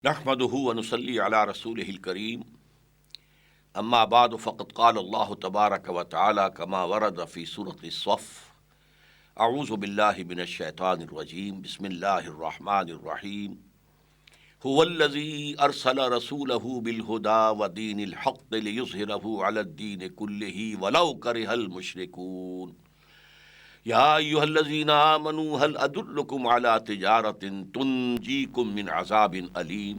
نحمده ونصلي على رسوله الكريم اما بعد فقد قال الله تبارك وتعالى كما ورد في سورة الصف اعوذ بالله من الشيطان الرجيم بسم الله الرحمن الرحيم هو الذي ارسل رسوله بالهدى ودين الحق ليظهره على الدين كله ولو كره المشركون یا ایھا الذین آمنوا هل ادلکم علی تجارۃ تنجیکم من عذاب علیم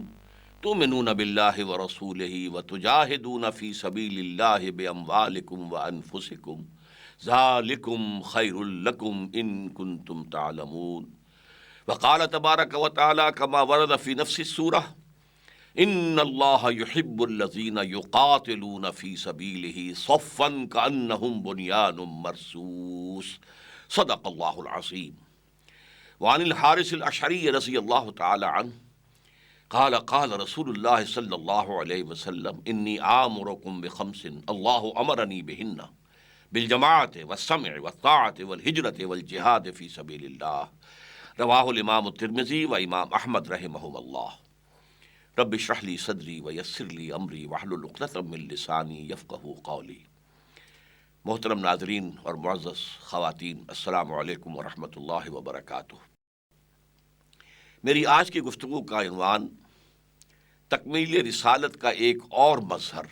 تؤمنون باللہ ورسولہ وتجاہدون فی سبیل اللہ باموالکم وانفسکم ذالکم خیر لکم ان کنتم تعلمون وقال تبارک وتعالی کما ورد فی نفس السورہ ان اللہ یحب الذین یقاتلون فی سبیلہ صفا کأنہم بنیان مرصوص صدق اللہ العظیم وعن الحارث الاشعری رضی اللہ تعالی عنہ قال قال رسول اللہ صلی اللہ علیہ وسلم انی آمرکم بخمس اللہ امرنی بہن بالجماعت والسمع والطاعت والہجرت والجہاد فی سبیل اللہ رواہ الامام الترمذی و امام احمد رحمہم اللہ رب اشرح لی صدری ویسر لی امری واحلل عقدۃ من لسانی یفقہوا قولی۔ محترم ناظرین اور معزز خواتین، السلام علیکم ورحمۃ اللہ وبرکاتہ۔ میری آج کی گفتگو کا عنوان تکمیل رسالت کا ایک اور مظہر،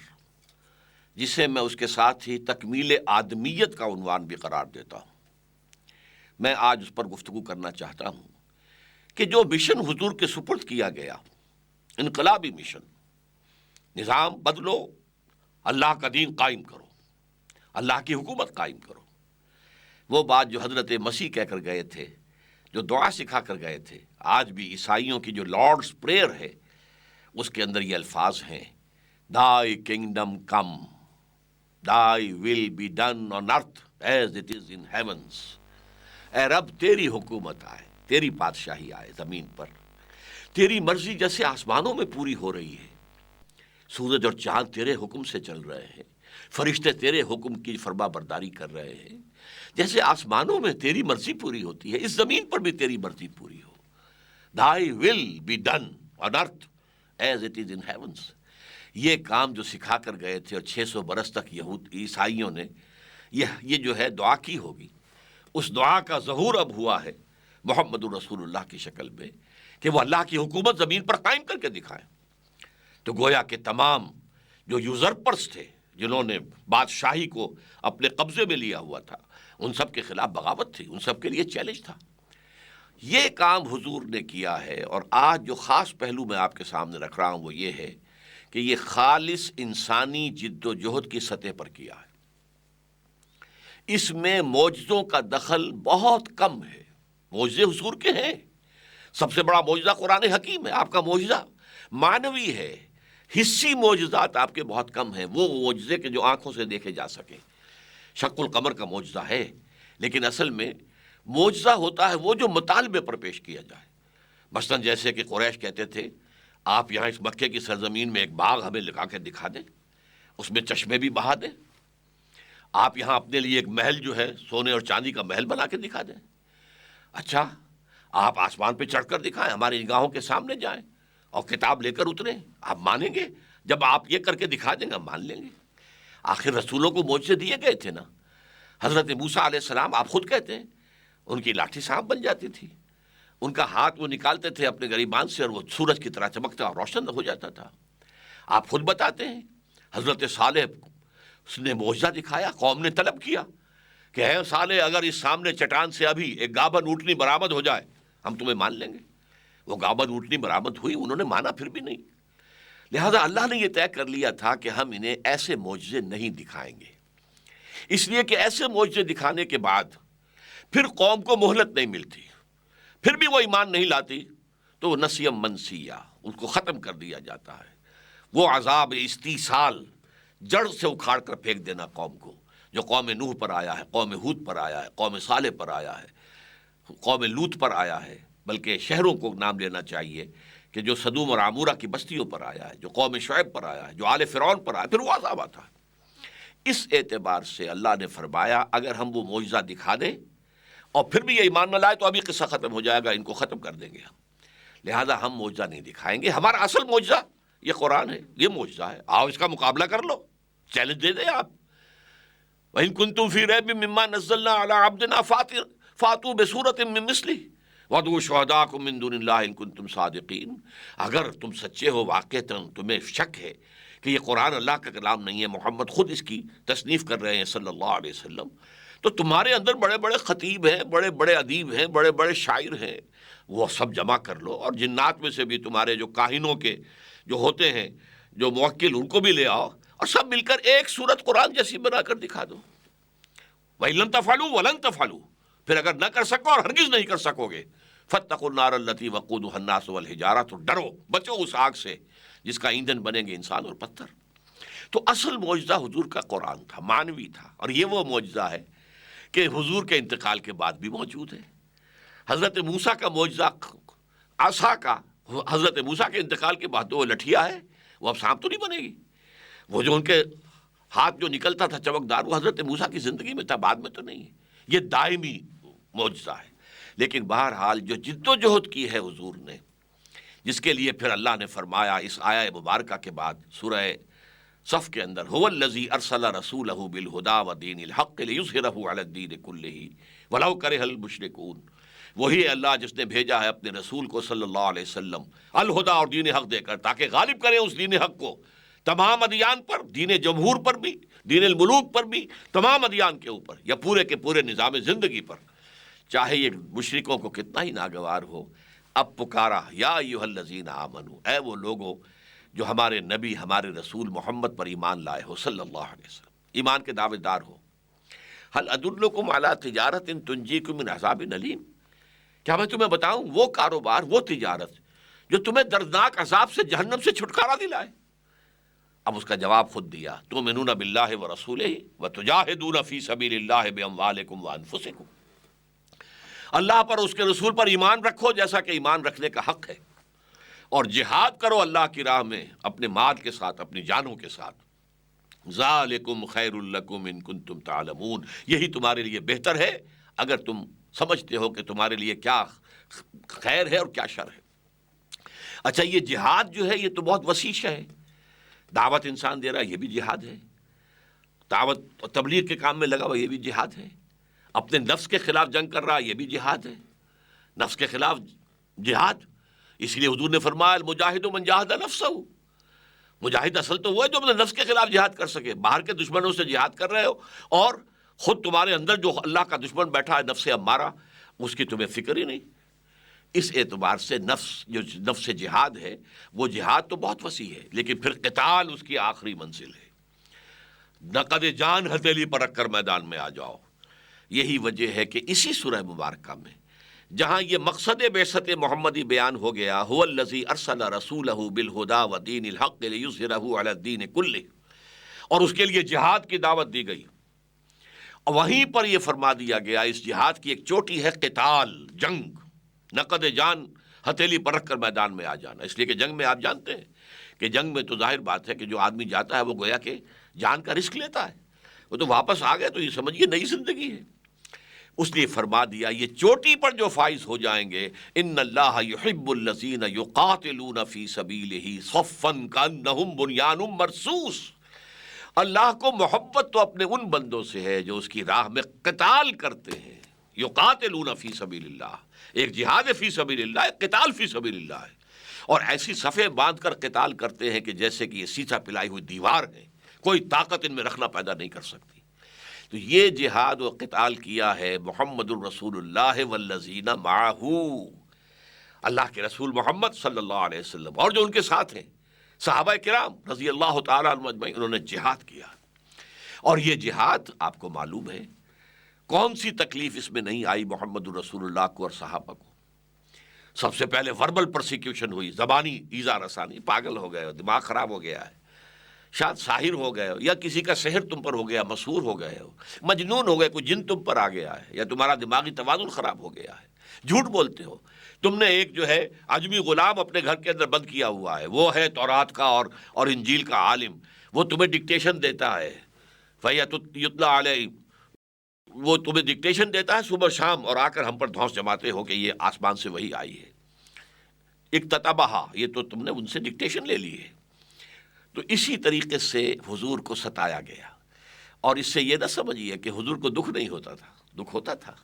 جسے میں اس کے ساتھ ہی تکمیل آدمیت کا عنوان بھی قرار دیتا ہوں۔ میں آج اس پر گفتگو کرنا چاہتا ہوں کہ جو مشن حضور کے سپرد کیا گیا، انقلابی مشن، نظام بدلو، اللہ کا دین قائم کرو، اللہ کی حکومت قائم کرو، وہ بات جو حضرت مسیح کہہ کر گئے تھے، جو دعا سکھا کر گئے تھے، آج بھی عیسائیوں کی جو لارڈز پریئر ہے اس کے اندر یہ الفاظ ہیں: Thy kingdom come, thy will be done on earth as it is in heavens۔ اے رب تیری حکومت آئے، تیری بادشاہی آئے زمین پر، تیری مرضی جیسے آسمانوں میں پوری ہو رہی ہے، سورج اور چاند تیرے حکم سے چل رہے ہیں، فرشتے تیرے حکم کی فرما برداری کر رہے ہیں، جیسے آسمانوں میں تیری مرضی پوری ہوتی ہے، اس زمین پر بھی تیری مرضی پوری ہو۔ Thy will be done on earth as it is in heavens۔ یہ کام جو سکھا کر گئے تھے اور 600 برس تک عیسائیوں نے یہ جو ہے دعا کی ہوگی، اس دعا کا ظہور اب ہوا ہے محمد رسول اللہ کی شکل میں، کہ وہ اللہ کی حکومت زمین پر قائم کر کے دکھائیں۔ تو گویا کہ تمام جو یوزرپرس تھے، جنہوں نے بادشاہی کو اپنے قبضے میں لیا ہوا تھا، ان سب کے خلاف بغاوت تھی، ان سب کے لیے چیلنج تھا۔ یہ کام حضور نے کیا ہے، اور آج جو خاص پہلو میں آپ کے سامنے رکھ رہا ہوں وہ یہ ہے کہ یہ خالص انسانی جد و جہد کی سطح پر کیا ہے۔ اس میں معجزوں کا دخل بہت کم ہے۔ معجزے حضور کے ہیں، سب سے بڑا معجزہ قرآن حکیم ہے، آپ کا معجزہ معنوی ہے۔ حسی معجزات آپ کے بہت کم ہیں، وہ معجزے کے جو آنکھوں سے دیکھے جا سکیں۔ شق القمر کا معجزہ ہے، لیکن اصل میں معجزہ ہوتا ہے وہ جو مطالبے پر پیش کیا جائے۔ مثلا جیسے کہ قریش کہتے تھے آپ یہاں اس مکے کی سرزمین میں ایک باغ ہمیں لگا کے دکھا دیں، اس میں چشمے بھی بہا دیں، آپ یہاں اپنے لیے ایک محل جو ہے سونے اور چاندی کا محل بنا کے دکھا دیں۔ اچھا آپ آسمان پہ چڑھ کر دکھائیں، ہماری نگاہوں کے سامنے جائیں اور کتاب لے کر اتریں، آپ مانیں گے؟ جب آپ یہ کر کے دکھا دیں گے ہم مان لیں گے۔ آخر رسولوں کو معجزے دیے گئے تھے نا۔ حضرت موسیٰ علیہ السلام، آپ خود کہتے ہیں، ان کی لاٹھی سانپ بن جاتی تھی، ان کا ہاتھ وہ نکالتے تھے اپنے گریبان سے اور وہ سورج کی طرح چمکتا اور روشن ہو جاتا تھا۔ آپ خود بتاتے ہیں حضرت صالح، اس نے معجزہ دکھایا، قوم نے طلب کیا کہ اے صالح اگر اس سامنے چٹان سے ابھی ایک گابن اونٹنی برآمد ہو جائے ہم تمہیں مان لیں گے۔ وہ گابن اونٹنی برآمد ہوئی، انہوں نے مانا پھر بھی نہیں۔ لہذا اللہ نے یہ طے کر لیا تھا کہ ہم انہیں ایسے معجزے نہیں دکھائیں گے، اس لیے کہ ایسے معجزے دکھانے کے بعد پھر قوم کو مہلت نہیں ملتی، پھر بھی وہ ایمان نہیں لاتی تو وہ نسیم منسیہ، اس کو ختم کر دیا جاتا ہے۔ وہ عذاب استیصال، جڑ سے اکھاڑ کر پھینک دینا قوم کو، جو قوم نوح پر آیا ہے، قوم ہود پر آیا ہے، قوم صالح پر آیا ہے، قوم لوط پر آیا ہے، بلکہ شہروں کو نام لینا چاہیے کہ جو سدوم اور عمورہ کی بستیوں پر آیا ہے، جو قوم شعیب پر آیا ہے، جو آل فرعون پر آیا، پھر وہ عذاب آتا ہے۔ اس اعتبار سے اللہ نے فرمایا اگر ہم وہ معجزہ دکھا دیں اور پھر بھی یہ ایمان نہ لائے تو ابھی قصہ ختم ہو جائے گا، ان کو ختم کر دیں گے ہم۔ لہذا ہم معجزہ نہیں دکھائیں گے، ہمارا اصل معجزہ یہ قرآن ہے، یہ معجزہ ہے، آؤ اس کا مقابلہ کر لو، چیلنج دے دیں آپ۔ وَإِن كُنتُمْ فِي رَيْبٍ مِّمَّا نَزَّلْنَا عَلَىٰ عَبْدِنَا فَأْتُوا بِسُورَةٍ مِّن مِّثْلِهِ وَادْعُوا شُهَدَاءَكُم مِّن دُونِ اللَّهِ إِن كُنتُمْ صَادِقِينَ۔ اگر تم سچے ہو، واقعتاً تمہیں شک ہے کہ یہ قرآن اللہ کا کلام نہیں ہے، محمد خود اس کی تصنیف کر رہے ہیں صلی اللہ علیہ وسلم، تو تمہارے اندر بڑے بڑے خطیب ہیں، بڑے بڑے ادیب ہیں، بڑے بڑے شاعر ہیں، وہ سب جمع کر لو، اور جنات میں سے بھی تمہارے جو کاہنوں کے جو ہوتے ہیں، جو موکل، ان کو بھی لے آؤ، اور سب مل کر ایک سورت قرآن جیسی بنا کر دکھا دو۔ وَإِن لَّمْ تَفْعَلُوا وَلَن تَفْعَلُوا، پھر اگر نہ کر سکو اور ہرگز نہیں کر سکو گے، فَاتَّقُوا النَّارَ الَّتِي وَقُودُهَا النَّاسُ وَالْحِجَارَةُ، تو ڈرو، بچو اس آگ سے جس کا ایندھن بنیں گے انسان اور پتھر۔ تو اصل معجزہ حضور کا قرآن تھا، معنوی تھا، اور یہ وہ معجزہ ہے کہ حضور کے انتقال کے بعد بھی موجود ہے۔ حضرت موسیٰ کا معجزہ عصا کا، حضرت موسیٰ کے انتقال کے بعد تو وہ لٹھیا ہے، وہ اب سانپ تو نہیں بنے گی۔ وہ جو ان کے ہاتھ جو نکلتا تھا چمکدار، وہ حضرت موسیٰ کی زندگی میں تھا، بعد میں تو نہیں ہے، یہ دائمی معجزہ ہے۔ لیکن بہرحال جو جد و جہد کی ہے حضور نے، جس کے لیے پھر اللہ نے فرمایا اس آیہ مبارکہ کے بعد سورہ صف کے اندر، هو الذی ارسل رسولہ بالہدی ودین الحق لیظہرہ علی الدین کلہ ولو کرہ المشرکون، وہی اللہ جس نے بھیجا ہے اپنے رسول کو صلی اللہ علیہ وسلم الہدی اور دین حق دے کر، تاکہ غالب کرے اس دین حق کو تمام ادیان پر، دین جمہور پر بھی، دین الملوک پر بھی، تمام ادیان کے اوپر، یا پورے کے پورے نظام زندگی پر، چاہے یہ مشرکوں کو کتنا ہی ناگوار ہو۔ اب پکارا یا ایھا الذین آمنو، اے وہ لوگو جو ہمارے نبی، ہمارے رسول محمد پر ایمان لائے ہو صلی اللہ علیہ وسلم، ایمان کے دعوے دار ہو، هل ادلکم علی تجارت تنجیکم من عذاب علیم، کیا میں تمہیں بتاؤں وہ کاروبار، وہ تجارت جو تمہیں دردناک عذاب سے، جہنم سے چھٹکارا دلائے؟ اب اس کا جواب خود دیا، تؤمنون باللہ ورسولہ وتجاہدون فی سبیل اللہ باموالکم وانفسکم، اللہ پر، اس کے رسول پر ایمان رکھو جیسا کہ ایمان رکھنے کا حق ہے، اور جہاد کرو اللہ کی راہ میں اپنے مال کے ساتھ، اپنی جانوں کے ساتھ۔ ذالکم خیر لکم ان کنتم تعلمون، یہی تمہارے لیے بہتر ہے اگر تم سمجھتے ہو کہ تمہارے لیے کیا خیر ہے اور کیا شر ہے۔ اچھا، یہ جہاد جو ہے یہ تو بہت وسیع ہے، دعوت انسان دے رہا ہے یہ بھی جہاد ہے، دعوت اور تبلیغ کے کام میں لگا ہوا یہ بھی جہاد ہے، اپنے نفس کے خلاف جنگ کر رہا ہے یہ بھی جہاد ہے، نفس کے خلاف جہاد۔ اس لیے حضور نے فرمایا المجاہد من جاہد نفسہ، مجاہد اصل تو وہ ہے جو اپنے نفس کے خلاف جہاد کر سکے۔ باہر کے دشمنوں سے جہاد کر رہے ہو اور خود تمہارے اندر جو اللہ کا دشمن بیٹھا ہے نفس امارہ، اس کی تمہیں فکر ہی نہیں۔ اس اعتبار سے نفس جہاد ہے وہ جہاد تو بہت وسیع ہے، لیکن پھر قتال اس کی آخری منزل ہے۔ نقد جان ہتھیلی پر رکھ کر میدان میں آ جاؤ۔ یہی وجہ ہے کہ اسی سورہ مبارکہ میں جہاں یہ مقصد بعثت محمدی بیان ہو گیا، هو الذی ارسل رسولہ بالہدی ودین الحق لیظہرہ علی الدین کلہ، اور اس کے لیے جہاد کی دعوت دی گئی، وہیں پر یہ فرما دیا گیا اس جہاد کی ایک چوٹی ہے قتال، جنگ، نقد جان ہتھیلی پر رکھ کر میدان میں آ جانا۔ اس لیے کہ جنگ میں آپ جانتے ہیں کہ جنگ میں تو ظاہر بات ہے کہ جو آدمی جاتا ہے وہ گویا کہ جان کا رسک لیتا ہے، وہ تو واپس آ گئے تو یہ سمجھیے نئی زندگی ہے۔ اس لیے فرما دیا یہ چوٹی پر جو فائز ہو جائیں گے، ان اللہ یحب الذین یقاتلون فی سبیلہ صفا کانہم بنیان مرصوص، اللہ کو محبت تو اپنے ان بندوں سے ہے جو اس کی راہ میں قتال کرتے ہیں، یقاتلون فی سبیل اللہ، ایک جہاد فی سبیل اللہ، ایک قتال فی سبیل اللہ ہے، اور ایسی صفیں باندھ کر قتال کرتے ہیں کہ جیسے کہ یہ سیسا پلائی ہوئی دیوار ہے، کوئی طاقت ان میں رکھنا پیدا نہیں کر سکتی۔ تو یہ جہاد و قتال کیا ہے محمد الرسول اللہ والذین معہ، اللہ کے رسول محمد صلی اللہ علیہ وسلم اور جو ان کے ساتھ ہیں صحابہ کرام رضی اللہ تعالیٰ عنہم اجمعین، انہوں نے جہاد کیا۔ اور یہ جہاد آپ کو معلوم ہے کون سی تکلیف اس میں نہیں آئی محمد الرسول اللہ کو اور صحابہ کو۔ سب سے پہلے وربل پرسیکیوشن ہوئی، زبانی ایذا رسانی، پاگل ہو گئے ہو، دماغ خراب ہو گیا ہے، شاید ساحر ہو گئے ہو، یا کسی کا سحر تم پر ہو گیا، مسحور ہو گئے ہو، مجنون ہو گئے، کوئی جن تم پر آ گیا ہے، یا تمہارا دماغی توازن خراب ہو گیا ہے، جھوٹ بولتے ہو، تم نے ایک جو ہے عجمی غلام اپنے گھر کے اندر بند کیا ہوا ہے، وہ ہے تورات کا اور انجیل کا عالم، وہ تمہیں ڈکٹیشن دیتا ہے، فَيَتْلَىٰ عَلَيْهِ، وہ تمہیں ڈکٹیشن دیتا ہے صبح شام، اور آ کر ہم پر دھونس جماتے ہو کہ یہ آسمان سے وہی آئی ہے۔ اکتتبہا، یہ تو تم نے ان سے ڈکٹیشن لے لی ہے۔ تو اسی طریقے سے حضور کو ستایا گیا، اور اس سے یہ نہ سمجھیے کہ حضور کو دکھ نہیں ہوتا تھا، دکھ ہوتا تھا۔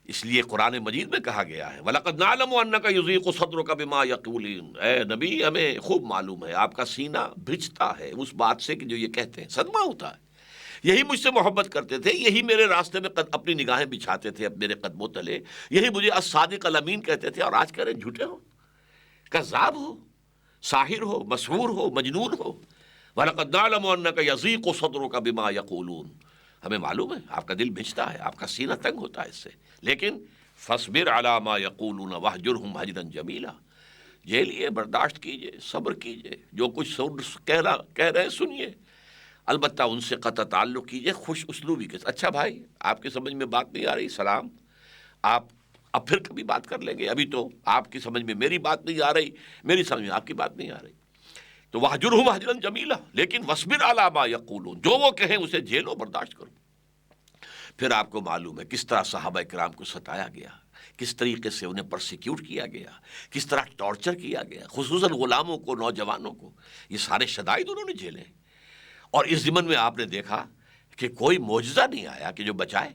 اس لیے قرآن مجید میں کہا گیا ہے وَلَقَدْ نَعْلَمُ أَنَّكَ يُضِيقُ صَدْرُكَ بِمَا يَقُولُونَ، اے نبی ہمیں خوب معلوم ہے آپ کا سینہ بھجتا ہے اس بات سے کہ جو یہ کہتے ہیں، صدمہ ہوتا ہے۔ یہی مجھ سے محبت کرتے تھے، یہی میرے راستے میں اپنی نگاہیں بچھاتے تھے اب میرے قدموں تلے، یہی مجھے الصادق الامین کہتے تھے، اور آج کہہ رہے ہیں جھوٹے ہو، کذاب ہو، ساحر ہو، مسحور ہو، مجنون ہو۔ وَلَقَدْ نَعْلَمُ أَنَّكَ يَضِيقُ صَدْرُكَ بِمَا يَقُولُونَ، ہمیں معلوم ہے آپ کا دل بھجتا ہے، آپ کا سینہ تنگ ہوتا ہے اس سے، لیکن فَاصْبِرْ عَلَىٰ مَا يَقُولُونَ وَاهْجُرْهُمْ هَجْرًا جَمِيلًا، جھیلیے، برداشت کیجئے، صبر کیجئے، جو کچھ کہہ رہے ہیں سنیے، البتہ ان سے قطع تعلق کیجئے خوش اسلوبی کے ساتھ۔ اچھا بھائی آپ کی سمجھ میں بات نہیں آ رہی، سلام، آپ اب پھر کبھی بات کر لیں گے، ابھی تو آپ کی سمجھ میں میری بات نہیں آ رہی، میری سمجھ میں آپ کی بات نہیں آ رہی۔ تو وَاهْجُرْهُمْ هَجْرًا جَمِيلًا، لیکن وَاصْبِرْ عَلَىٰ مَا يَقُولُونَ، جو وہ کہیں اسے جھیلو، برداشت کرو۔ پھر آپ کو معلوم ہے کس طرح صحابہ کرام کو ستایا گیا، کس طریقے سے انہیں پرسیکیوٹ کیا گیا، کس طرح ٹارچر کیا گیا، خصوصاً غلاموں کو، نوجوانوں کو، یہ سارے شدائد انہوں نے جھیلے۔ اور اس ضمن میں آپ نے دیکھا کہ کوئی معجزہ نہیں آیا کہ جو بچائے،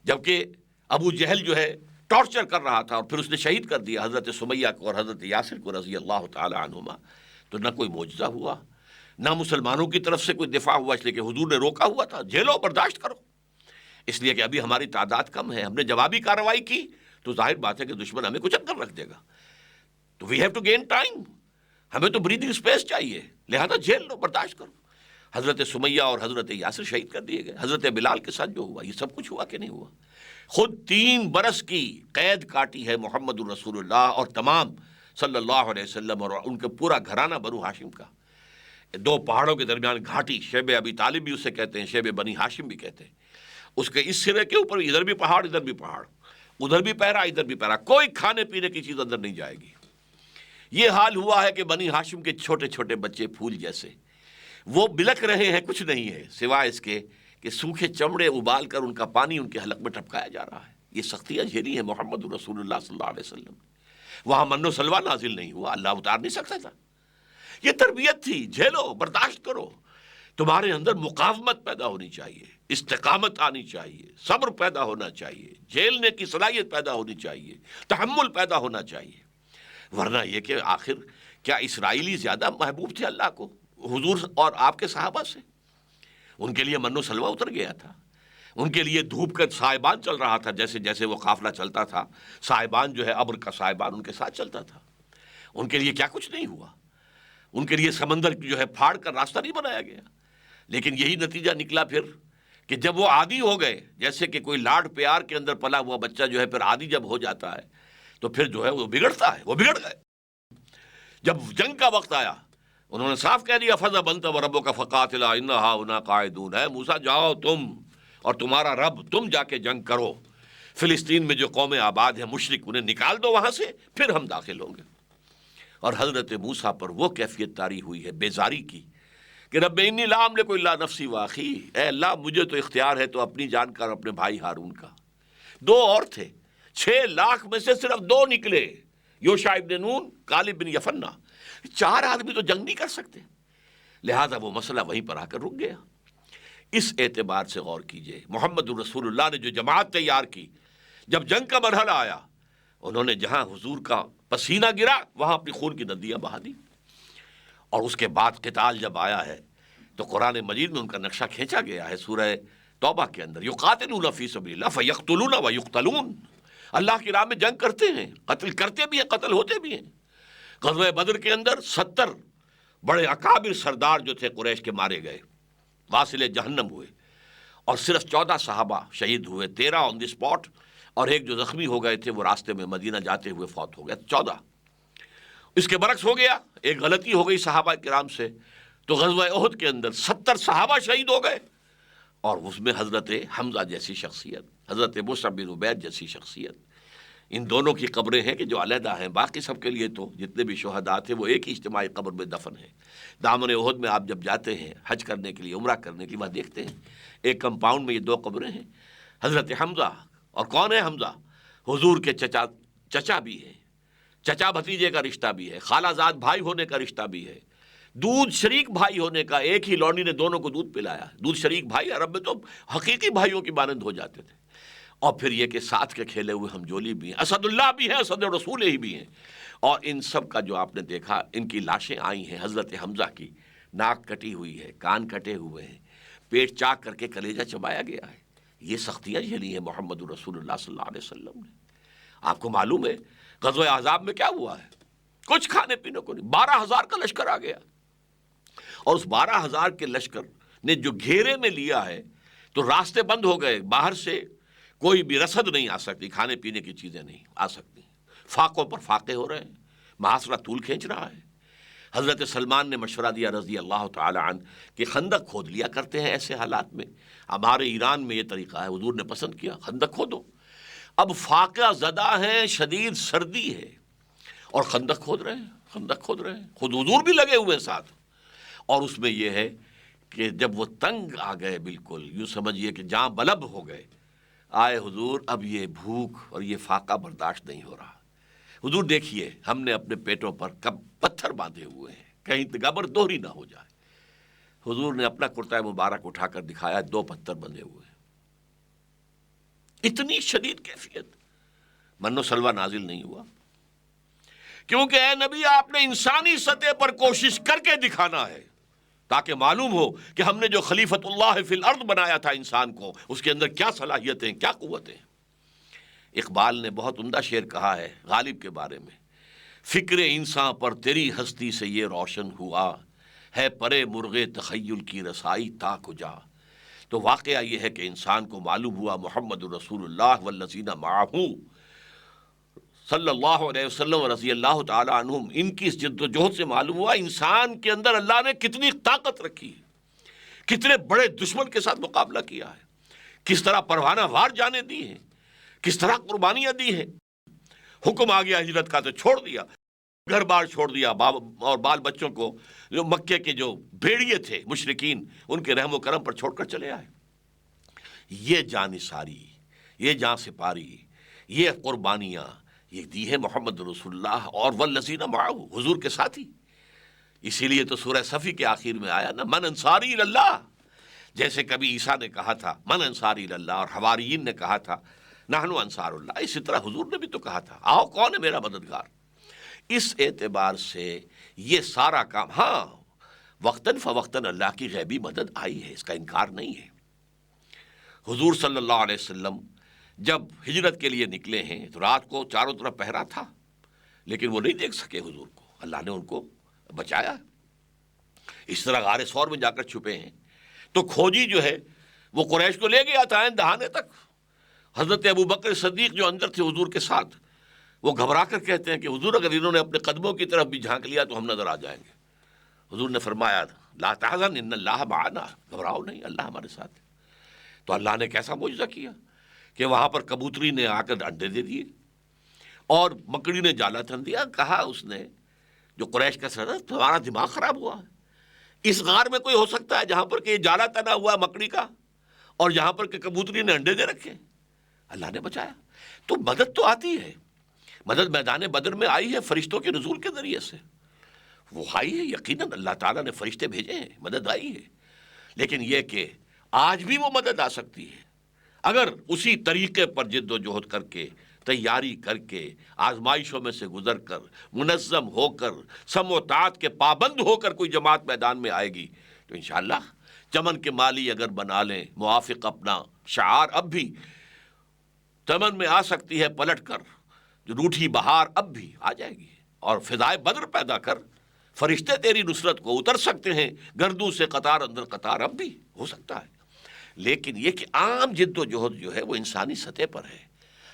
جبکہ ابو جہل جو ہے ٹارچر کر رہا تھا، اور پھر اس نے شہید کر دیا حضرت سمیہ کو اور حضرت یاسر کو رضی اللہ تعالی عنہما، تو نہ کوئی معجزہ ہوا، نہ مسلمانوں کی طرف سے کوئی دفاع ہوا، اس لیے کہ حضور نے روکا ہوا تھا، جھیلو، برداشت کرو۔ اس لیے کہ ابھی ہماری تعداد کم ہے، ہم نے جوابی کارروائی کی تو ظاہر بات ہے کہ دشمن ہمیں کچل کر رکھ دے گا، تو we have to gain time, ہمیں تو بریدنگ اسپیس چاہیے، لہذا جھیل لو، برداشت کرو۔ حضرت سمیہ اور حضرت یاسر شہید کر دیے گئے، حضرت بلال کے ساتھ جو ہوا، یہ سب کچھ ہوا کہ نہیں ہوا؟ خود 3 برس کی قید کاٹی ہے محمد الرسول اللہ اور تمام صلی اللہ علیہ وسلم اور ان کے پورا گھرانہ بنو ہاشم کا، 2 پہاڑوں کے درمیان گھاٹی، شیب ابی طالب بھی اسے کہتے ہیں، شیب بنی ہاشم بھی کہتے ہیں، اس کے اس سرے کے اوپر ادھر بھی پہاڑ، ادھر بھی پہاڑ، ادھر بھی پہرا، ادھر بھی پہرا، کوئی کھانے پینے کی چیز اندر نہیں جائے گی۔ یہ حال ہوا ہے کہ بنی ہاشم کے چھوٹے چھوٹے بچے پھول جیسے وہ بلک رہے ہیں، کچھ نہیں ہے سوائے اس کے کہ سوکھے چمڑے ابال کر ان کا پانی ان کے حلق میں ٹپکایا جا رہا ہے۔ یہ سختیاں جھیلی ہیں محمد رسول اللہ صلی اللہ علیہ وسلم۔ وہاں من و سلوہ نازل نہیں ہوا، اللہ اتار نہیں سکتا تھا، یہ تربیت تھی، جھیلو، برداشت کرو۔ تمہارے اندر مقاومت پیدا ہونی چاہیے، استقامت آنی چاہیے، صبر پیدا ہونا چاہیے، جھیلنے کی صلاحیت پیدا ہونی چاہیے، تحمل پیدا ہونا چاہیے، ورنہ یہ کہ آخر کیا اسرائیلی زیادہ محبوب تھے اللہ کو حضور اور آپ کے صحابہ سے؟ ان کے لیے من و سلوہ اتر گیا تھا، ان کے لیے دھوپ کا سائبان چل رہا تھا، جیسے جیسے وہ قافلہ چلتا تھا سائبان جو ہے ابر کا سائبان ان کے ساتھ چلتا تھا، ان کے لیے کیا کچھ نہیں ہوا، ان کے لیے سمندر جو ہے پھاڑ کر راستہ نہیں بنایا گیا، لیکن یہی نتیجہ نکلا پھر کہ جب وہ عادی ہو گئے، جیسے کہ کوئی لاڈ پیار کے اندر پلا ہوا بچہ جو ہے پھر عادی جب ہو جاتا ہے تو پھر جو ہے وہ بگڑتا ہے، وہ بگڑ گئے۔ جب جنگ کا وقت آیا انہوں نے صاف کہہ دیا فَذَهَبْ أَنْتَ وَرَبُّكَ فَقَاتِلَا إِنَّ هَٰؤُلَاءِ قَاعِدُونَ، اے موسیٰ جاؤ تم اور تمہارا رب، تم جا کے جنگ کرو، فلسطین میں جو قومیں آباد ہیں مشرک، انہیں نکال دو وہاں سے، پھر ہم داخل ہوں گے۔ اور حضرت موسیٰ پر وہ کیفیت طاری ہوئی ہے بیزاری کی کہ رب انی لا املک الا نفسی واخی، اے اللہ مجھے تو اختیار ہے تو اپنی جان کا اور اپنے بھائی ہارون کا۔ 2 اور تھے، 6 لاکھ میں سے صرف 2 نکلے، یوشع ابن نون، کالب بن یفنہ، 4 آدمی تو جنگ نہیں کر سکتے، لہذا وہ مسئلہ وہیں پر آ کر رک گیا۔ اس اعتبار سے غور کیجئے محمد الرسول اللہ نے جو جماعت تیار کی، جب جنگ کا مرحلہ آیا انہوں نے جہاں حضور کا پسینہ گرا وہاں اپنی خون کی ندیاں بہا دی، اور اس کے بعد قتال جب آیا ہے تو قرآن مجید میں ان کا نقشہ کھینچا گیا ہے سورہ توبہ کے اندر، یقاتلون فی سبیل اللہ فیقتلون ویقتلون، اللہ کی راہ میں جنگ کرتے ہیں، قتل کرتے بھی ہیں، قتل ہوتے بھی ہیں۔ غزوہ بدر کے اندر 70 بڑے اکابر سردار جو تھے قریش کے مارے گئے، واصل جہنم ہوئے، اور صرف 14 صحابہ شہید ہوئے، 13 آن دی اسپاٹ، اور ایک جو زخمی ہو گئے تھے وہ راستے میں مدینہ جاتے ہوئے فوت ہو گیا، 14۔ اس کے برعکس ہو گیا، ایک غلطی ہو گئی صحابہ کرام سے، تو غزوہ احد کے اندر 70 صحابہ شہید ہو گئے، اور اس میں حضرت حمزہ جیسی شخصیت، حضرت مصعب بن عبید جیسی شخصیت، ان دونوں کی قبریں ہیں کہ جو علیحدہ ہیں، باقی سب کے لیے تو جتنے بھی شہداء تھے وہ ایک ہی اجتماعی قبر میں دفن ہیں۔ دامن احد میں آپ جب جاتے ہیں حج کرنے کے لیے، عمرہ کرنے کے لیے، وہاں دیکھتے ہیں ایک کمپاؤنڈ میں یہ 2 قبریں ہیں، حضرت حمزہ، اور کون ہے حمزہ؟ حضور کے چچا بھی ہیں، چچا بھتیجے کا رشتہ بھی ہے، خالہ زاد بھائی ہونے کا رشتہ بھی ہے، دودھ شریک بھائی ہونے کا، ایک ہی لونڈی نے دونوں کو دودھ پلایا، دودھ شریک بھائی عرب میں تو حقیقی بھائیوں کی مانند ہو جاتے تھے۔ اور پھر یہ کہ ساتھ کے کھیلے ہوئے ہم جولی بھی ہیں، اسد اللہ بھی ہیں، اسد رسول ہی بھی ہیں۔ اور ان سب کا جو آپ نے دیکھا، ان کی لاشیں آئی ہیں، حضرت حمزہ کی ناک کٹی ہوئی ہے، کان کٹے ہوئے ہیں، پیٹ چاک کر کے کلیجہ چبایا گیا ہے۔ یہ سختیاں جھیلی ہیں محمد رسول اللہ صلی اللہ علیہ وسلم نے۔ آپ کو معلوم ہے غزوہ احزاب میں کیا ہوا ہے؟ کچھ کھانے پینے کو نہیں، 12,000 کا لشکر آ گیا، اور اس 12,000 کے لشکر نے جو گھیرے میں لیا ہے تو راستے بند ہو گئے، باہر سے کوئی بھی رسد نہیں آ سکتی، کھانے پینے کی چیزیں نہیں آ سکتی، فاقوں پر فاقے ہو رہے ہیں، محاصرہ طول کھینچ رہا ہے۔ حضرت سلمان نے مشورہ دیا رضی اللہ تعالی عنہ کہ خندق کھود لیا کرتے ہیں ایسے حالات میں، ہمارے ایران میں یہ طریقہ ہے، حضور نے پسند کیا خندق کھودو۔ اب فاقہ زدہ ہیں، شدید سردی ہے، اور خندق کھود رہے ہیں، خندق کھود رہے ہیں، خود حضور بھی لگے ہوئے ساتھ۔ اور اس میں یہ ہے کہ جب وہ تنگ آ گئے، بالکل یوں سمجھیے کہ جاں بلب ہو گئے، آئے حضور اب یہ بھوک اور یہ فاقہ برداشت نہیں ہو رہا۔ حضور دیکھیے ہم نے اپنے پیٹوں پر کب پتھر باندھے ہوئے ہیں، کہیں گبر دوہری نہ ہو جائے۔ حضور نے اپنا کرتا مبارک اٹھا کر دکھایا، 2 پتھر بندھے ہوئے ہیں۔ اتنی شدید کیفیت، من و سلوہ نازل نہیں ہوا، کیونکہ اے نبی آپ نے انسانی سطح پر کوشش کر کے دکھانا ہے، تاکہ معلوم ہو کہ ہم نے جو خلیفۃ اللہ فی الارض بنایا تھا انسان کو، اس کے اندر کیا صلاحیتیں، کیا قوتیں۔ اقبال نے بہت عمدہ شعر کہا ہے غالب کے بارے میں، فکر انسان پر تیری ہستی سے یہ روشن ہوا، ہے پرے مرغ تخیل کی رسائی تا کجا۔ تو واقعہ یہ ہے کہ انسان کو معلوم ہوا محمد رسول اللہ والذین معہ صلی اللہ علیہ وسلم رضی اللہ تعالی عنہم، ان کی اس جد و جہد سے معلوم ہوا انسان کے اندر اللہ نے کتنی طاقت رکھی ہے، کتنے بڑے دشمن کے ساتھ مقابلہ کیا ہے، کس طرح پروانہ وار جانے دی ہیں، کس طرح قربانیاں دی ہیں۔ حکم آ گیا ہجرت کا تو چھوڑ دیا، گھر بار چھوڑ دیا، اور بال بچوں کو، جو مکے کے جو بھیڑیے تھے مشرکین، ان کے رحم و کرم پر چھوڑ کر چلے آئے۔ یہ جان نثاری، یہ جان سپاری، یہ قربانیاں یہ دی ہے محمد رسول اللہ اور والذین معہ، حضور کے ساتھی۔ اسی لیے تو سورہ صفی کے آخر میں آیا نا، من انصاری اللہ، جیسے کبھی عیسیٰ نے کہا تھا من انصاری اللہ، اور حواریین نے کہا تھا نحن انصار اللہ، اسی طرح حضور نے بھی تو کہا تھا آؤ کون ہے میرا مددگار۔ اس اعتبار سے یہ سارا کام، ہاں وقتاً فوقتاً اللہ کی غیبی مدد آئی ہے، اس کا انکار نہیں ہے۔ حضور صلی اللہ علیہ وسلم جب ہجرت کے لیے نکلے ہیں تو رات کو چاروں طرف پہرا تھا، لیکن وہ نہیں دیکھ سکے حضور کو، اللہ نے ان کو بچایا۔ اس طرح غار ثور میں جا کر چھپے ہیں تو کھوجی جو ہے وہ قریش کو لے گیا تھا دہانے تک۔ حضرت ابو بکر صدیق جو اندر تھے حضور کے ساتھ، وہ گھبرا کر کہتے ہیں کہ حضور اگر انہوں نے اپنے قدموں کی طرف بھی جھانک لیا تو ہم نظر آ جائیں گے۔ حضور نے فرمایا لا تحزن ان اللہ معنا، گھبراؤ نہیں، اللہ ہمارے ساتھ ہے۔ تو اللہ نے کیسا معجزہ کیا کہ وہاں پر کبوتری نے آ کر انڈے دے دیے اور مکڑی نے جالا تن دیا۔ کہا اس نے جو قریش کا سردار، تمہارا دماغ خراب ہوا ہے، اس غار میں کوئی ہو سکتا ہے جہاں پر کہ یہ جالا تنا ہوا مکڑی کا اور جہاں پر کہ کبوتری نے انڈے دے رکھے؟ اللہ نے بچایا۔ تو مدد تو آتی ہے، مدد میدان بدر میں آئی ہے فرشتوں کے نزول کے ذریعے سے، وہ آئی ہے یقیناً، اللہ تعالیٰ نے فرشتے بھیجے ہیں، مدد آئی ہے۔ لیکن یہ کہ آج بھی وہ مدد آ سکتی ہے اگر اسی طریقے پر جد و جہد کر کے، تیاری کر کے، آزمائشوں میں سے گزر کر، منظم ہو کر، سم و طاعت کے پابند ہو کر کوئی جماعت میدان میں آئے گی تو انشاءاللہ چمن کے مالی اگر بنا لیں موافق اپنا شعار، اب بھی چمن میں آ سکتی ہے پلٹ کر، جو روٹھی بہار اب بھی آ جائے گی، اور فضائے بدر پیدا کر فرشتے تیری نصرت کو اتر سکتے ہیں گردوں سے قطار اندر قطار، اب بھی ہو سکتا ہے۔ لیکن یہ کہ عام جد و جہد جو ہے وہ انسانی سطح پر ہے۔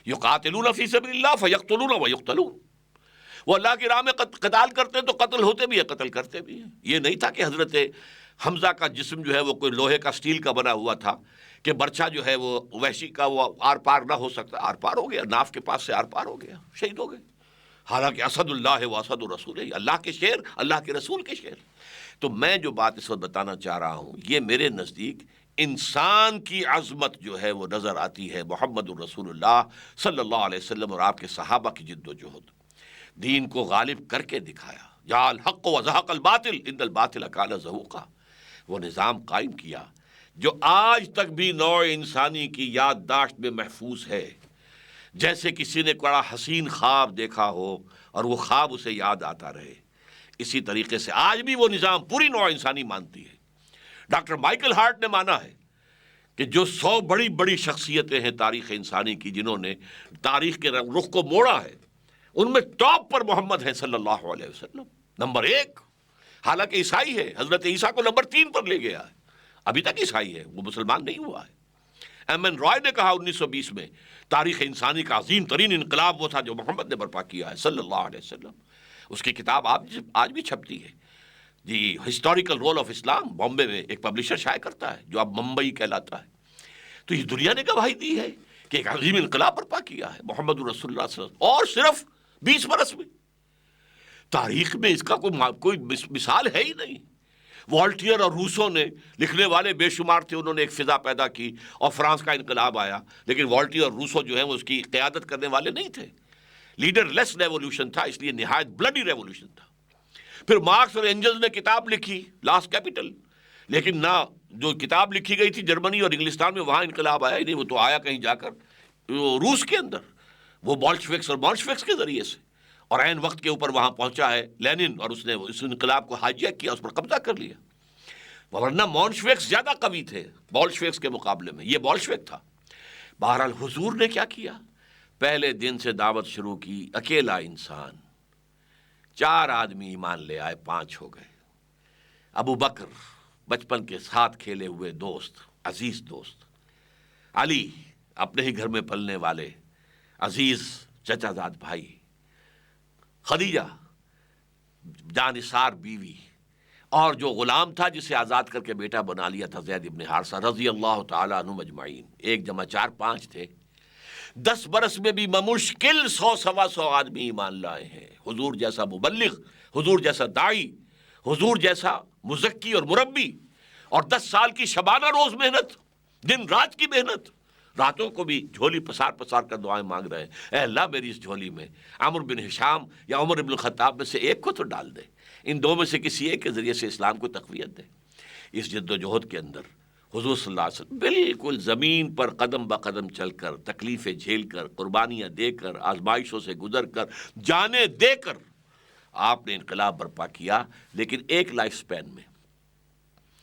یقاتلون فی سبیل اللہ فیقتلون ویقتلون، وہ اللہ کی راہ میں قتال کرتے ہیں تو قتل ہوتے بھی ہیں، قتل کرتے بھی ہیں۔ یہ نہیں تھا کہ حضرت حمزہ کا جسم جو ہے وہ کوئی لوہے کا اسٹیل کا بنا ہوا تھا کہ برچہ جو ہے وہ وحشی کا وہ آر پار نہ ہو سکتا، آر پار ہو گیا، ناف کے پاس سے آر پار ہو گیا، شہید ہو گئے۔ حالانکہ اسد اللہ و اسد الرسول ہے، اللہ کے شعر، اللہ کے رسول کے شعر۔ تو میں جو بات اس وقت بتانا چاہ رہا ہوں، یہ میرے نزدیک انسان کی عظمت جو ہے وہ نظر آتی ہے محمد الرسول اللہ صلی اللہ علیہ وسلم اور آپ کے صحابہ کی جد و جہد۔ دین کو غالب کر کے دکھایا. جاء الحق وزهق الباطل ان الباطل کان زہوقا. وہ نظام قائم کیا جو آج تک بھی نوع انسانی کی یادداشت میں محفوظ ہے. جیسے کسی نے بڑا حسین خواب دیکھا ہو اور وہ خواب اسے یاد آتا رہے، اسی طریقے سے آج بھی وہ نظام پوری نوع انسانی مانتی ہے. ڈاکٹر مائیکل ہارٹ نے مانا ہے کہ جو 100 بڑی بڑی شخصیتیں ہیں تاریخ انسانی کی جنہوں نے تاریخ کے رخ کو موڑا ہے، ان میں ٹاپ پر محمد ہے صلی اللہ علیہ وسلم، نمبر 1. حالانکہ عیسائی ہے، حضرت عیسیٰ کو نمبر 3 پر لے گیا ہے، ابھی تک عیسائی ہے، وہ مسلمان نہیں ہوا ہے. ایم این رائے نے کہا 1920 میں تاریخ انسانی کا عظیم ترین انقلاب وہ تھا جو محمد نے برپا کیا ہے صلی اللہ علیہ وسلم. اس کی کتاب آج بھی چھپتی ہے، دی ہسٹوریکل رول آف اسلام، بامبے میں ایک پبلشر شائع کرتا ہے جو اب ممبئی کہلاتا ہے. تو یہ دنیا نے گواہی دی ہے کہ ایک عظیم انقلاب برپا کیا ہے محمد رسول اللہ صلی اللہ علیہ وسلم، اور صرف 20 برس میں. تاریخ میں اس کا کوئی مثال ہے ہی نہیں. والٹیئر اور روسو نے، لکھنے والے بے شمار تھے، انہوں نے ایک فضا پیدا کی اور فرانس کا انقلاب آیا، لیکن والٹیئر اور روسو جو ہیں وہ اس کی قیادت کرنے والے نہیں تھے. لیڈر لیس ریولوشن تھا، اس لیے نہایت بلڈی ریولوشن تھا. پھر مارکس اور اینجلز نے کتاب لکھی لاسٹ کیپٹل، لیکن نہ جو کتاب لکھی گئی تھی جرمنی اور انگلستان میں وہاں انقلاب آیا ہی نہیں، وہ تو آیا کہیں جا کر روس کے اندر، وہ بولشوکس کے ذریعے سے، اور عین وقت کے اوپر وہاں پہنچا ہے لینن اور اس نے اس انقلاب کو ہائیجیک کیا، اس پر قبضہ کر لیا. ورنہ مونشویکس زیادہ قوی تھے بولشوکس کے مقابلے میں، یہ بولشوک تھا. بہرحال حضور نے کیا کیا؟ پہلے دن سے دعوت شروع کی، اکیلا انسان، 4 آدمی ایمان لے آئے، 5 ہو گئے. ابو بکر بچپن کے ساتھ کھیلے ہوئے دوست، عزیز دوست. علی اپنے ہی گھر میں پلنے والے عزیز چچا زاد بھائی. خدیجہ جانثار بیوی، اور جو غلام تھا جسے آزاد کر کے بیٹا بنا لیا تھا زید ابن حارثہ رضی اللہ تعالیٰ عنہ مجمعین. 1 جمع 4 5 تھے. 10 برس میں بھی بمشکل 100 سوا 100 آدمی ایمان لائے ہیں. حضور جیسا مبلغ، حضور جیسا داعی، حضور جیسا مزکی اور مربی، اور 10 سال کی شبانہ روز محنت، دن رات کی محنت. راتوں کو بھی جھولی پسار پسار کر دعائیں مانگ رہے ہیں، اے اللہ میری اس جھولی میں عمرو بن ہشام یا عمر بن الخطاب میں سے ایک کو تو ڈال دے، ان 2 میں سے کسی ایک کے ذریعے سے اسلام کو تقویت دے. اس جد و جہد کے اندر حضور صلی اللہ علیہ وسلم بالکل زمین پر قدم بقدم چل کر، تکلیفیں جھیل کر، قربانیاں دے کر، آزمائشوں سے گزر کر، جانیں دے کر آپ نے انقلاب برپا کیا. لیکن ایک لائف سپین میں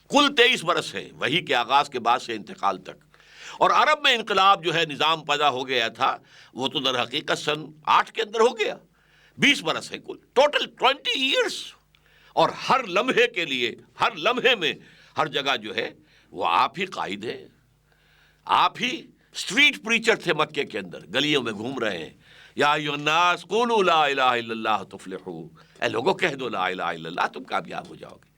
کل 23 برس ہے وحی کے آغاز کے بعد سے انتقال تک. اور عرب میں انقلاب جو ہے نظام پیدا ہو گیا تھا، وہ تو در حقیقت سن 8 کے اندر ہو گیا. 20 برس ہے کل، ٹوٹل 20 ایئرس. اور ہر لمحے کے لیے، ہر لمحے میں، ہر جگہ جو ہے وہ آپ ہی قائد ہیں. آپ ہی اسٹریٹ پریچر تھے مکے کے اندر، گلیوں میں گھوم رہے ہیں. یا ایھا الناس قولوا لا الہ الا اللہ تفلحوا، اے لوگوں کہہ دو لا الہ الا اللہ، تم کامیاب ہو جاؤ گے.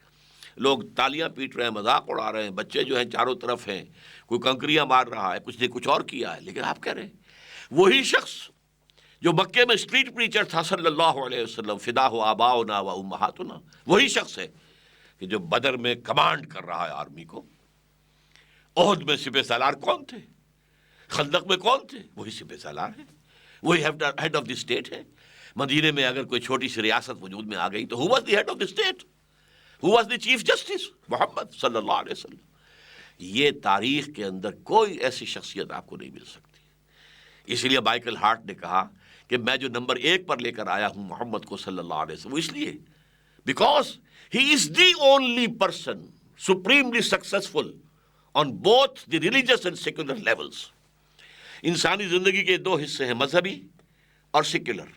لوگ تالیاں پیٹ رہے ہیں، مذاق اڑا رہے ہیں، بچے جو ہیں چاروں طرف ہیں، کوئی کنکریاں مار رہا ہے، کچھ نے کچھ اور کیا ہے، لیکن آپ کہہ رہے ہیں وہی شخص جو مکے میں اسٹریٹ پریچر تھا صلی اللہ علیہ وسلم، فداہ آباؤنا و امہاتنا، وہی شخص ہے کہ جو بدر میں کمانڈ کر رہا ہے آرمی کو. احد میں سپہ سالار کون تھے؟ خندق میں کون تھے؟ وہی سپہ سالار ہے، وہی ہیڈ آف دی اسٹیٹ ہے. مدینے میں اگر کوئی چھوٹی سی ریاست وجود میں آ گئی تو who was the head of the state? Who was the chief justice? محمد صلی اللہ علیہ وسلم. یہ تاریخ کے اندر کوئی ایسی شخصیت آپ کو نہیں مل سکتی. اسی لیے مائیکل ہارٹ نے کہا کہ میں جو نمبر 1 پر لے کر آیا ہوں محمد کو صلی اللہ علیہ وسلم، وہ اس لیے because he is the only person supremely successful on both the religious and secular levels. انسانی زندگی کے 2 حصے ہیں، مذہبی اور سیکولر.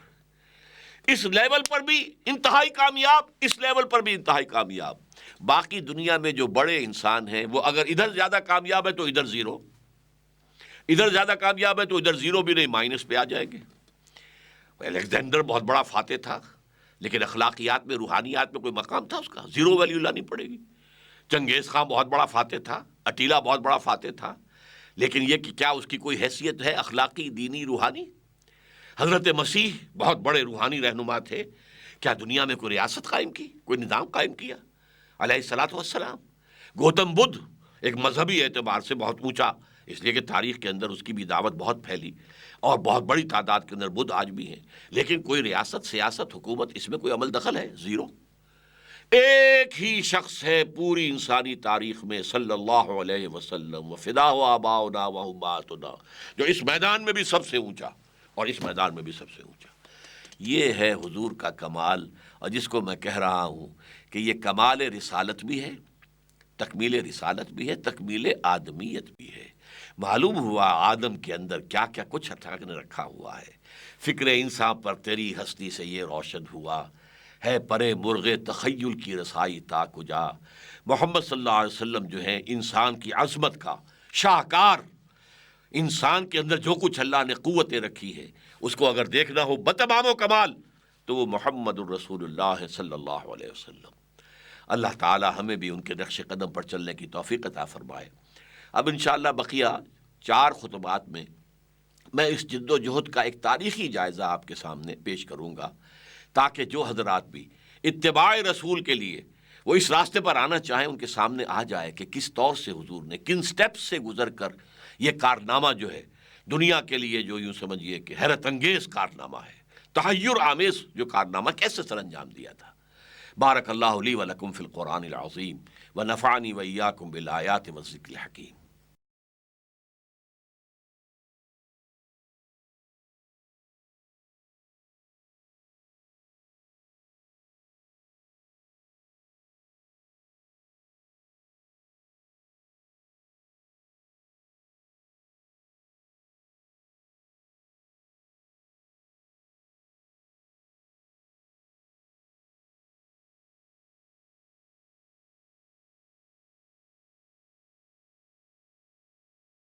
اس لیول پر بھی انتہائی کامیاب، اس لیول پر بھی انتہائی کامیاب. باقی دنیا میں جو بڑے انسان ہیں وہ اگر ادھر زیادہ کامیاب ہے تو ادھر 0، ادھر زیادہ کامیاب ہے تو ادھر 0 بھی نہیں، مائنس پہ آ جائیں گے. الیگزینڈر بہت بڑا فاتح تھا، لیکن اخلاقیات میں، روحانیات میں کوئی مقام تھا اس کا؟ 0 ویلیو لانی پڑے گی. چنگیز خان بہت بڑا فاتح تھا، اٹیلا بہت بڑا فاتح تھا، لیکن یہ کہ کیا اس کی کوئی حیثیت ہے اخلاقی، دینی، روحانی؟ حضرت مسیح بہت بڑے روحانی رہنما تھے، کیا دنیا میں کوئی ریاست قائم کی، کوئی نظام قائم کیا؟ علیہ الصلوۃ والسلام. گوتم بدھ ایک مذہبی اعتبار سے بہت اونچا اس لیے کہ تاریخ کے اندر اس کی بھی دعوت بہت پھیلی اور بہت بڑی تعداد کے اندر بدھ آج بھی ہیں، لیکن کوئی ریاست، سیاست، حکومت اس میں کوئی عمل دخل ہے؟ زیرو۔ ایک ہی شخص ہے پوری انسانی تاریخ میں صلی اللہ علیہ وسلم، وفدا آباؤنا و امہاتنا، جو اس میدان میں بھی سب سے اونچا اور اس میدان میں بھی سب سے اونچا۔ یہ ہے حضور کا کمال، اور جس کو میں کہہ رہا ہوں کہ یہ کمال رسالت بھی ہے، تکمیل رسالت بھی ہے، تکمیل آدمیت بھی ہے۔ معلوم ہوا آدم کے اندر کیا کیا کچھ اللہ نے رکھا ہوا ہے۔ فکر انسان پر تیری ہستی سے یہ روشن ہوا ہے، پرے مرغ تخیل کی رسائی تا کجا۔ محمد صلی اللہ علیہ وسلم جو ہے انسان کی عظمت کا شاہکار، انسان کے اندر جو کچھ اللہ نے قوتیں رکھی ہے اس کو اگر دیکھنا ہو بتمام و کمال تو وہ محمد الرسول اللہ صلی اللہ علیہ وسلم۔ اللہ تعالی ہمیں بھی ان کے نقش قدم پر چلنے کی توفیق عطا فرمائے۔ اب انشاءاللہ بقیہ 4 خطبات میں میں اس جد و جہد کا ایک تاریخی جائزہ آپ کے سامنے پیش کروں گا، تاکہ جو حضرات بھی اتباع رسول کے لیے وہ اس راستے پر آنا چاہیں ان کے سامنے آ جائے کہ کس طور سے حضور نے کن سٹیپس سے گزر کر یہ کارنامہ جو ہے دنیا کے لیے، جو یوں سمجھیے کہ حیرت انگیز کارنامہ ہے، تحیر آمیز جو کارنامہ کیسے سر انجام دیا تھا۔ بارک اللہ لی و لکم فی القرآن العظیم ونفعنی و ایاکم بالآیات والذکر الحکیم۔